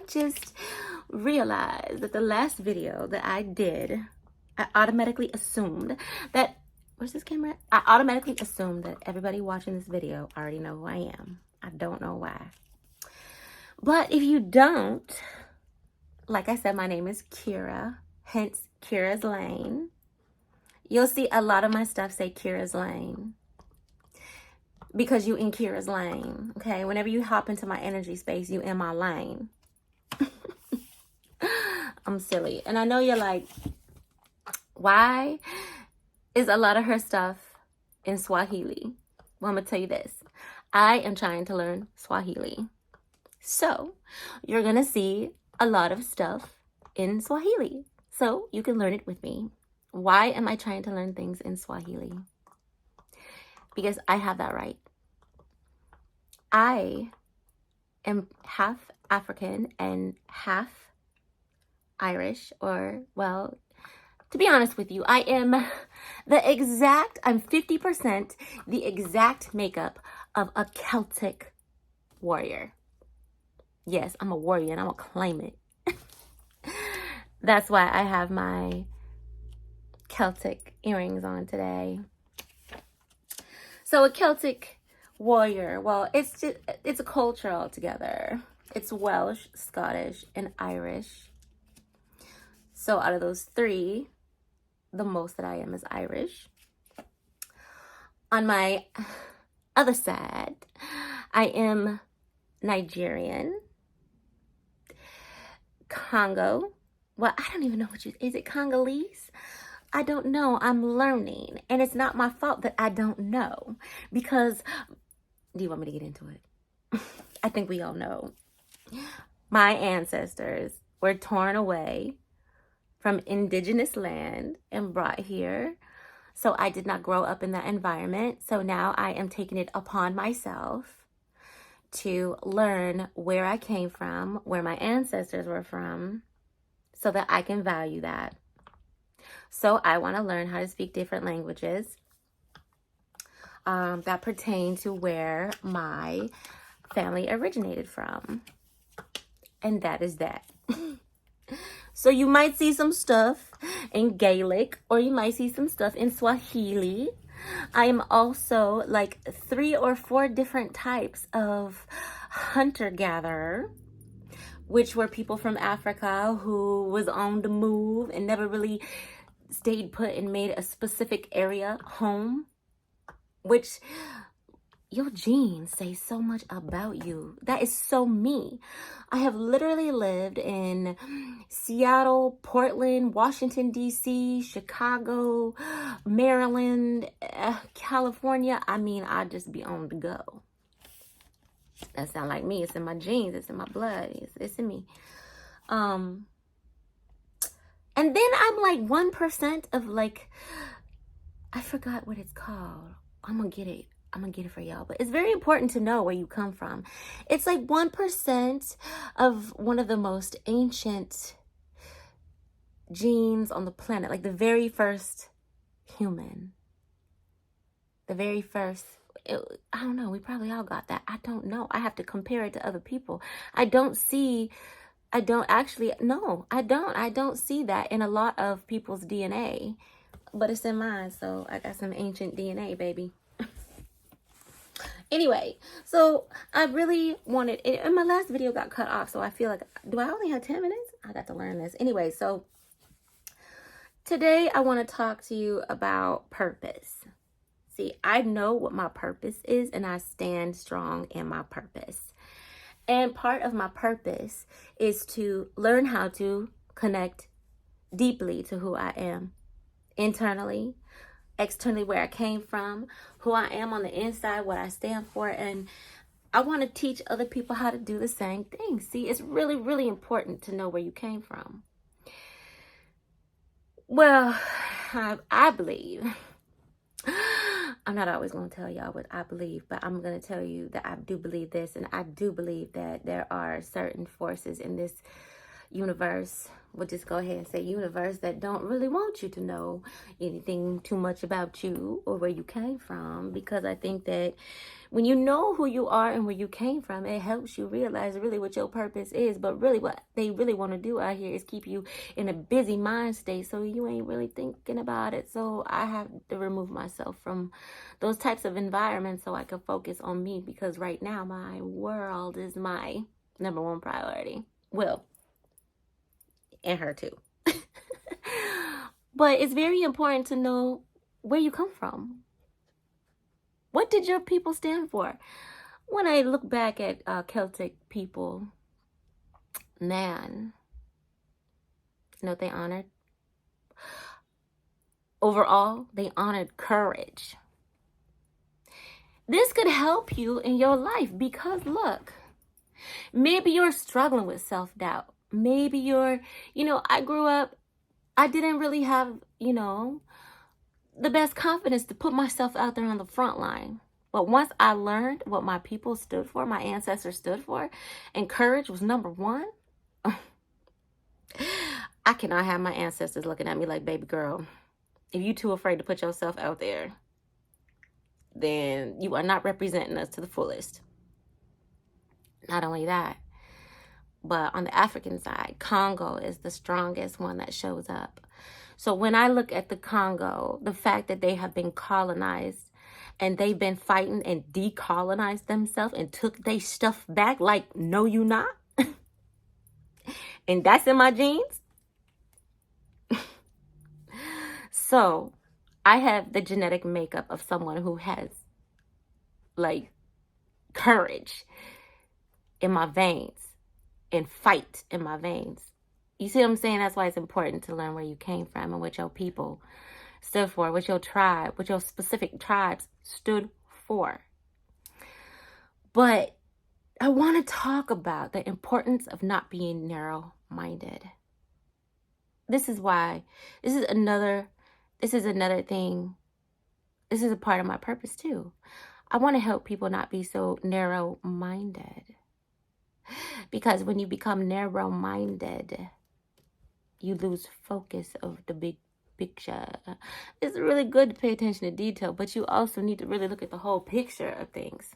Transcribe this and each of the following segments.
just realized that the last video that I did, I automatically assumed that, where's this camera? I automatically assumed that everybody watching this video already know who I am. I don't know why. But if you don't, like I said, my name is Kira, hence Kira's Lane. You'll see a lot of my stuff say Kira's Lane because you in Kira's lane, okay? Whenever you hop into my energy space, you in my lane. I'm silly. And I know you're like, why is a lot of her stuff in Swahili? Well, I'm going to tell you this. I am trying to learn Swahili. So you're going to see a lot of stuff in Swahili. So you can learn it with me. Why am I trying to learn things in Swahili? Because I have that right. I am half African and half Irish, or, well, to be honest with you, I am I'm 50% the exact makeup of a Celtic warrior. Yes, I'm a warrior and I'm gonna claim it. That's why I have my Celtic earrings on today. So a Celtic warrior, well, it's a culture altogether. It's Welsh, Scottish, and Irish. So out of those three, the most that I am is Irish. On my other side, I am Nigerian, Congo. Well, I don't even know is it Congolese? I don't know. I'm learning. And it's not my fault that I don't know. Because, do you want me to get into it? I think we all know. My ancestors were torn away from indigenous land and brought here. So I did not grow up in that environment. So now I am taking it upon myself to learn where I came from, where my ancestors were from, so that I can value that. So I want to learn how to speak different languages that pertain to where my family originated from. And that is that. So you might see some stuff in Gaelic, or you might see some stuff in Swahili. I am also like 3 or 4 different types of hunter-gatherer, which were people from Africa who was on the move and never really stayed put and made a specific area home, which your genes say so much about you. That is so me. I have literally lived in Seattle, Portland, Washington, D.C., Chicago, Maryland, California. I mean, I just be on the go. That sound like me. It's in my genes. It's in my blood. It's in me. And then I'm like 1% of like, I forgot what it's called. I'm gonna get it for y'all. But it's very important to know where you come from. It's like 1% of one of the most ancient genes on the planet. Like the very first human. The very first, I don't know. We probably all got that. I don't know. I have to compare it to other people. I don't see that in a lot of people's DNA, but it's in mine. So I got some ancient DNA, baby. Anyway, so I really wanted it, and my last video got cut off. So I feel like, do I only have 10 minutes? I got to learn this. Anyway, so today I want to talk to you about purpose. See, I know what my purpose is, and I stand strong in my purpose. And part of my purpose is to learn how to connect deeply to who I am, internally, externally, where I came from, who I am on the inside, what I stand for. And I want to teach other people how to do the same thing. See, it's really, really important to know where you came from. Well, I believe, I'm not always going to tell y'all what I believe, but I'm going to tell you that I do believe this, and I do believe that there are certain forces in this universe, we'll just go ahead and say universe, that don't really want you to know anything too much about you or where you came from. Because I think that when you know who you are and where you came from, it helps you realize really what your purpose is. But really what they really want to do out here is keep you in a busy mind state, so you ain't really thinking about it. So I have to remove myself from those types of environments so I can focus on me, because right now my world is my number one priority. Well, and her too. But it's very important to know where you come from. What did your people stand for? When I look back at Celtic people, man, you know what they honored? Overall, they honored courage. This could help you in your life, because look, maybe you're struggling with self-doubt. Maybe you're, I grew up, I didn't really have, the best confidence to put myself out there on the front line. But once I learned what my people stood for, my ancestors stood for, and courage was number one, I cannot have my ancestors looking at me like, baby girl, if you're too afraid to put yourself out there, then you are not representing us to the fullest. Not only that, but on the African side, Congo is the strongest one that shows up. So when I look at the Congo, the fact that they have been colonized and they've been fighting and decolonized themselves and took their stuff back like, no, you not. And that's in my genes. So I have the genetic makeup of someone who has like courage in my veins and fight in my veins. You see what I'm saying? That's why it's important to learn where you came from and what your people stood for, what your tribe, what your specific tribes stood for. But I want to talk about the importance of not being narrow-minded. This is why, this is another thing. This is a part of my purpose too. I want to help people not be so narrow-minded. Because when you become narrow-minded, you lose focus of the big picture. It's really good to pay attention to detail, but you also need to really look at the whole picture of things.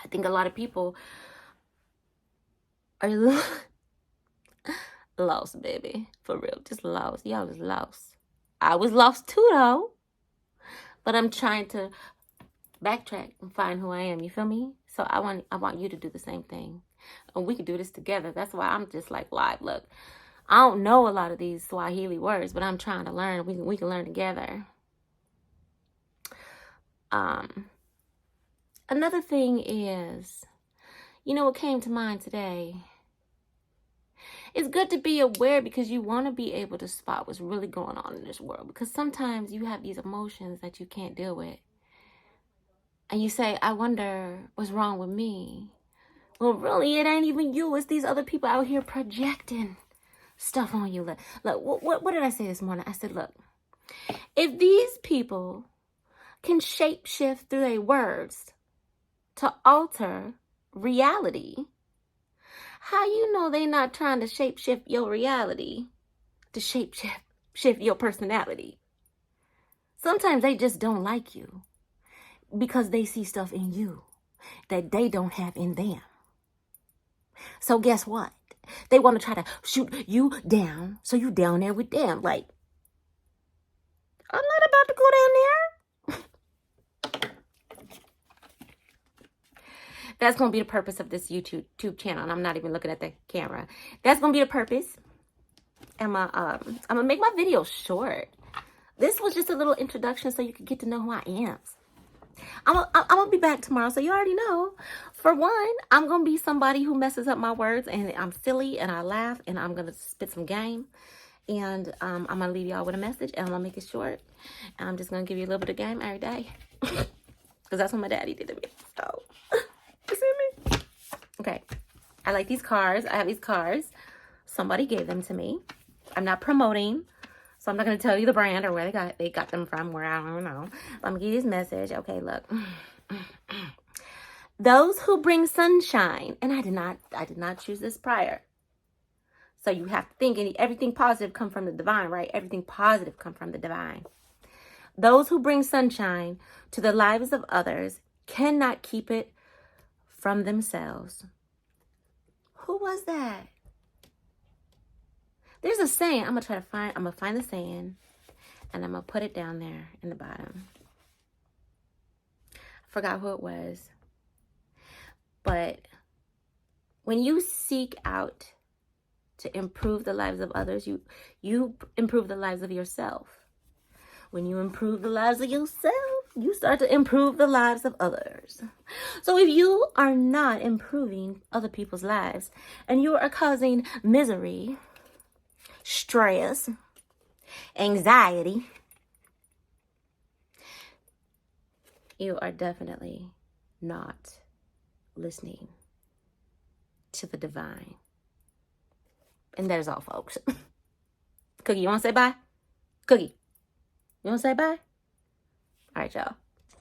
I think a lot of people are lost, baby. For real, just lost. Y'all is lost. I was lost too, though. But I'm trying to backtrack and find who I am. You feel me? So I want you to do the same thing. And we can do this together. That's why I'm just like live. Look, I don't know a lot of these Swahili words, but I'm trying to learn. We can learn together. Another thing is, what came to mind today? It's good to be aware, because you want to be able to spot what's really going on in this world. Because sometimes you have these emotions that you can't deal with. And you say, I wonder what's wrong with me. Well, really, it ain't even you. It's these other people out here projecting stuff on you. Look, what did I say this morning? I said, look, if these people can shape-shift through their words to alter reality, how you know they not trying to shape-shift your reality to shape-shift your personality? Sometimes they just don't like you because they see stuff in you that they don't have in them. So guess what? They want to try to shoot you down, so you down there with them. Like, I'm not about to go down there. That's going to be the purpose of this YouTube channel. And I'm not even looking at the camera. That's going to be the purpose. And I'm going to make my video short. This was just a little introduction so you could get to know who I am. I'm going to be back tomorrow, so you already know. For one, I'm going to be somebody who messes up my words, and I'm silly, and I laugh, and I'm going to spit some game. And I'm going to leave y'all with a message, and I'm going to make it short. And I'm just going to give you a little bit of game every day. Because that's what my daddy did to me. So, you see me? Okay. I like these cars. I have these cars. Somebody gave them to me. I'm not promoting. So I'm not going to tell you the brand or where they got them from, where I don't know. But I'm going to give you this message. Okay, look. Those who bring sunshine, and I did not choose this prior. So you have to think everything positive come from the divine, right? Everything positive come from the divine. Those who bring sunshine to the lives of others cannot keep it from themselves. Who was that? There's a saying. I'm gonna find the saying, and I'm gonna put it down there in the bottom. I forgot who it was. But when you seek out to improve the lives of others, you improve the lives of yourself. When you improve the lives of yourself, you start to improve the lives of others. So if you are not improving other people's lives and you are causing misery, stress, anxiety, you are definitely not listening to the divine. And that is all, folks. Cookie, you want to say bye? Cookie, you want to say bye? All right, y'all.